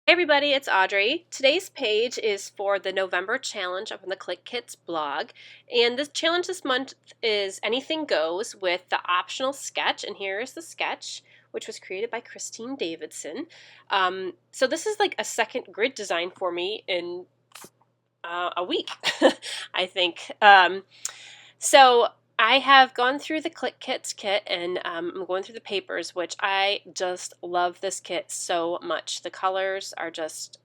Hey everybody, it's Audrey. Today's page is for the November challenge up on the Clique Kits blog. And the challenge this month is Anything Goes with the optional sketch. And here is the sketch, which was created by Christine Davidson. So this is like a second grid design for me in a week, I think. So I have gone through the Clique Kits kit and I'm going through the papers, which I just love this kit so much. The colors are just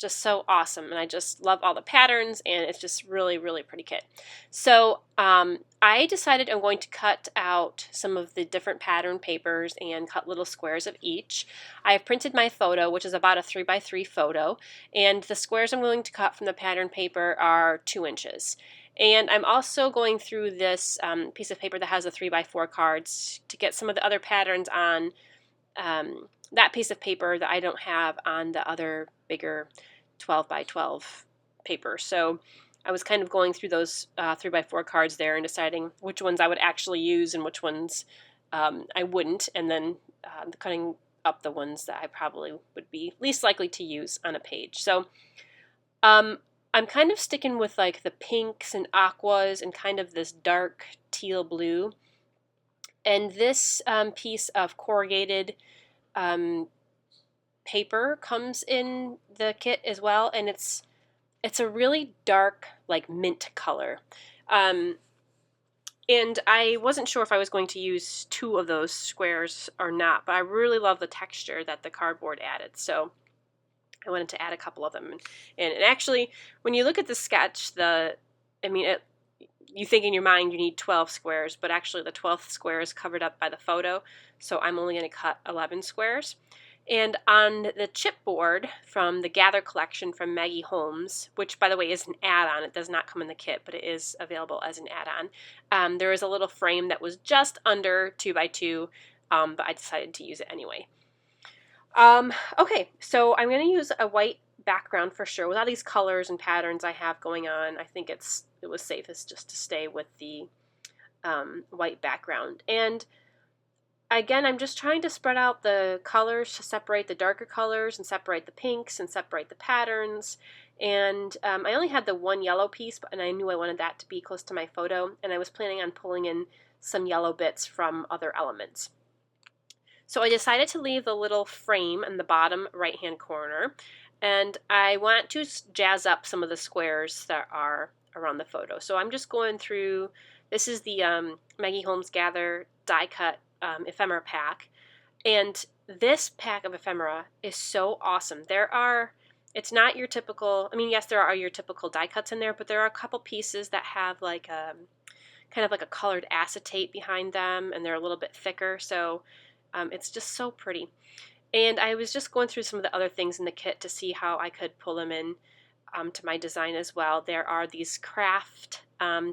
so awesome, and I just love all the patterns, and it's just really pretty kit. So I decided I'm going to cut out some of the different pattern papers and cut little squares of each. I have printed my photo, which is about a 3x3 photo, and the squares I'm going to cut from the pattern paper are 2 inches. And I'm also going through this piece of paper that has the 3x4 cards to get some of the other patterns on that piece of paper that I don't have on the other bigger 12x12 paper. So I was kind of going through those 3x4 cards there and deciding which ones I would actually use and which ones I wouldn't, and then cutting up the ones that I probably would be least likely to use on a page. So I'm kind of sticking with like the pinks and aquas and kind of this dark teal blue. And this piece of corrugated paper comes in the kit as well, and it's a really dark, like mint color. And I wasn't sure if I was going to use 2 of those squares or not, but I really love the texture that the cardboard added, so I wanted to add a couple of them. And actually, when you look at the sketch, you think in your mind you need 12 squares, but actually the 12th square is covered up by the photo, so I'm only going to cut 11 squares. And on the chipboard from the Gather collection from Maggie Holmes, which by the way is an add-on, it does not come in the kit, but it is available as an add-on, there is a little frame that was just under 2x2, but I decided to use it anyway. Okay, so I'm going to use a white background for sure. With all these colors and patterns I have going on, I think it was safest just to stay with the white background. And again, I'm just trying to spread out the colors to separate the darker colors and separate the pinks and separate the patterns. And I only had the one yellow piece, and I knew I wanted that to be close to my photo, and I was planning on pulling in some yellow bits from other elements. So I decided to leave the little frame in the bottom right-hand corner, and I want to jazz up some of the squares that are around the photo. So I'm just going through, this is the Maggie Holmes Gather die cut ephemera pack, and this pack of ephemera is so awesome. It's not your typical, yes, there are your typical die cuts in there, but there are a couple pieces that have like kind of like a colored acetate behind them, and they're a little bit thicker, so it's just so pretty. And I was just going through some of the other things in the kit to see how I could pull them in to my design as well. There are these craft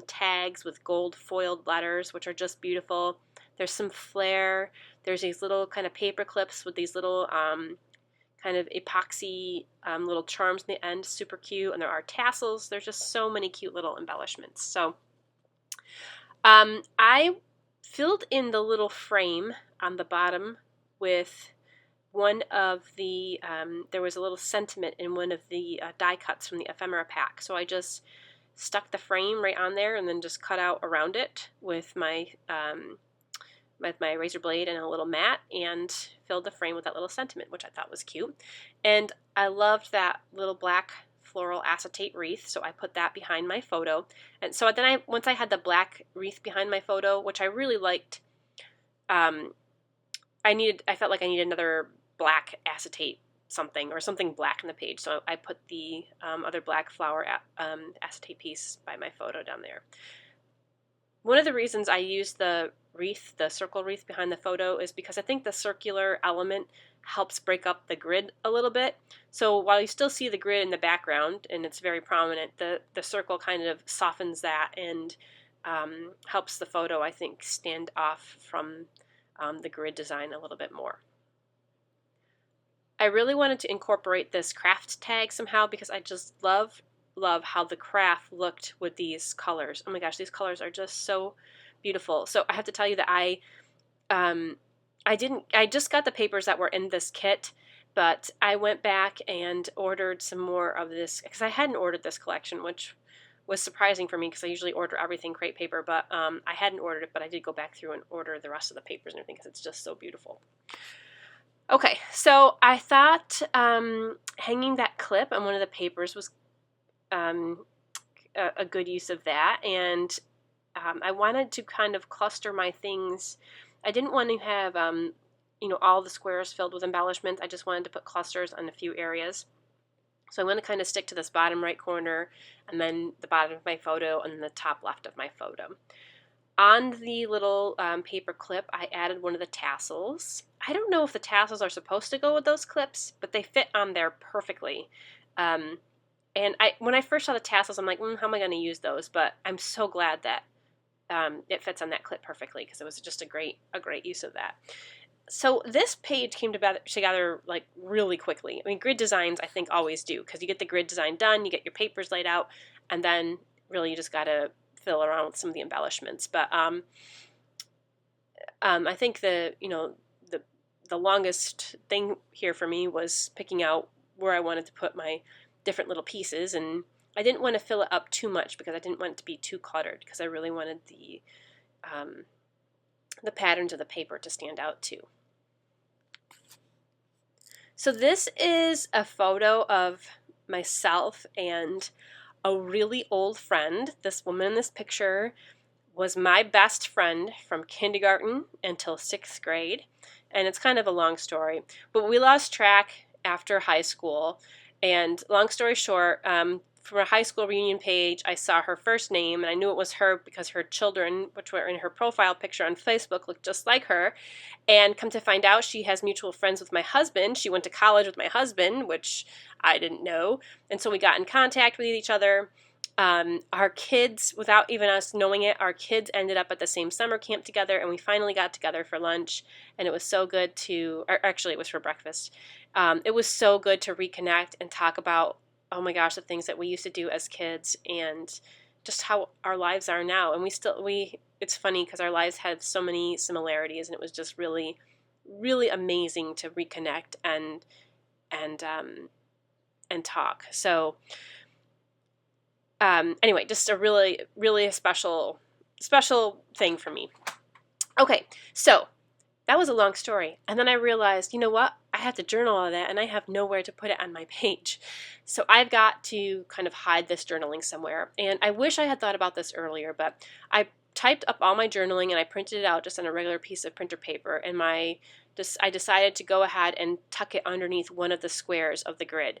tags with gold foiled letters, which are just beautiful. There's some flair. There's these little kind of paper clips with these little kind of epoxy little charms in the end, super cute. And there are tassels. There's just so many cute little embellishments. So I filled in the little frame on the bottom with one of the, there was a little sentiment in one of the die cuts from the ephemera pack. So I just stuck the frame right on there and then just cut out around it with my razor blade and a little mat and filled the frame with that little sentiment, which I thought was cute. And I loved that little black floral acetate wreath, so I put that behind my photo. And so then once I had the black wreath behind my photo, which I really liked, I felt like I needed another black acetate something, or something black in the page, so I put the other black flower acetate piece by my photo down there. One of the reasons I used the wreath, the circle wreath behind the photo, is because I think the circular element helps break up the grid a little bit. So while you still see the grid in the background and it's very prominent, the circle kind of softens that and helps the photo, I think, stand off from the grid design a little bit more. I really wanted to incorporate this craft tag somehow because I just love how the craft looked with these colors. Oh my gosh, these colors are just so beautiful. So I have to tell you that I just got the papers that were in this kit, But I went back and ordered some more of this because I hadn't ordered this collection, which was surprising for me because I usually order everything crepe paper, but I hadn't ordered it, but I did go back through and order the rest of the papers and everything because it's just so beautiful. Okay, so I thought hanging that clip on one of the papers was a good use of that, and I wanted to kind of cluster my things. I didn't want to have all the squares filled with embellishments. I just wanted to put clusters on a few areas. So I'm going to kind of stick to this bottom right corner, and then the bottom of my photo, and then the top left of my photo. On the little paper clip, I added one of the tassels. I don't know if the tassels are supposed to go with those clips, but they fit on there perfectly. And when I first saw the tassels, I'm like, how am I going to use those? But I'm so glad that it fits on that clip perfectly because it was just a great use of that. So this page came together like really quickly. I mean, grid designs I think always do because you get the grid design done, you get your papers laid out, and then really you just got to fill around with some of the embellishments. But I think the longest thing here for me was picking out where I wanted to put my different little pieces, and I didn't want to fill it up too much because I didn't want it to be too cluttered because I really wanted the patterns of the paper to stand out too. So this is a photo of myself and a really old friend. This woman in this picture was my best friend from kindergarten until 6th grade, and it's kind of a long story, but we lost track after high school, and long story short, from a high school reunion page, I saw her first name, and I knew it was her because her children, which were in her profile picture on Facebook, looked just like her. And come to find out, she has mutual friends with my husband. She went to college with my husband, which I didn't know. And so we got in contact with each other. Our kids, without even us knowing it, our kids ended up at the same summer camp together, and we finally got together for lunch. And it was so good to, or actually it was for breakfast. It was so good to reconnect and talk about, oh my gosh, the things that we used to do as kids and just how our lives are now. And it's funny because our lives have so many similarities, and it was just really, really amazing to reconnect and talk. So anyway, just a really, really special thing for me. Okay, so that was a long story. And then I realized, you know what? I have to journal all of that, and I have nowhere to put it on my page. So I've got to kind of hide this journaling somewhere. And I wish I had thought about this earlier, but I typed up all my journaling and I printed it out just on a regular piece of printer paper. And I decided to go ahead and tuck it underneath one of the squares of the grid.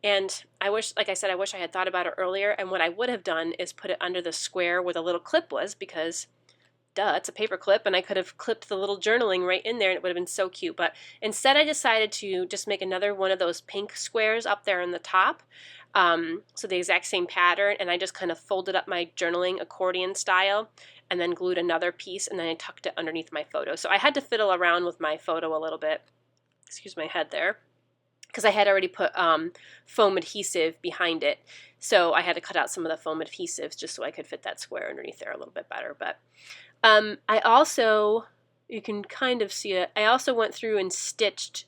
And I wish, like I said, I wish I had thought about it earlier. And what I would have done is put it under the square where the little clip was, because duh, it's a paper clip, and I could have clipped the little journaling right in there, and it would have been so cute. But instead I decided to just make another one of those pink squares up there in the top, so the exact same pattern, and I just kind of folded up my journaling accordion style and then glued another piece, and then I tucked it underneath my photo. So I had to fiddle around with my photo a little bit, excuse my head there, because I had already put foam adhesive behind it. So I had to cut out some of the foam adhesives just so I could fit that square underneath there a little bit better. But I also, you can kind of see it, I also went through and stitched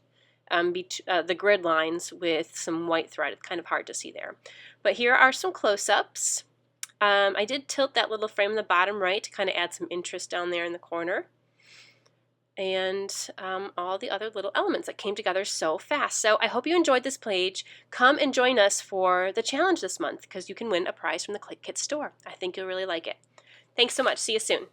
the grid lines with some white thread. It's kind of hard to see there. But here are some close-ups. I did tilt that little frame in the bottom right to kind of add some interest down there in the corner. And all the other little elements that came together so fast. So I hope you enjoyed this page. Come and join us for the challenge this month because you can win a prize from the Clique Kit store. I think you'll really like it. Thanks so much. See you soon.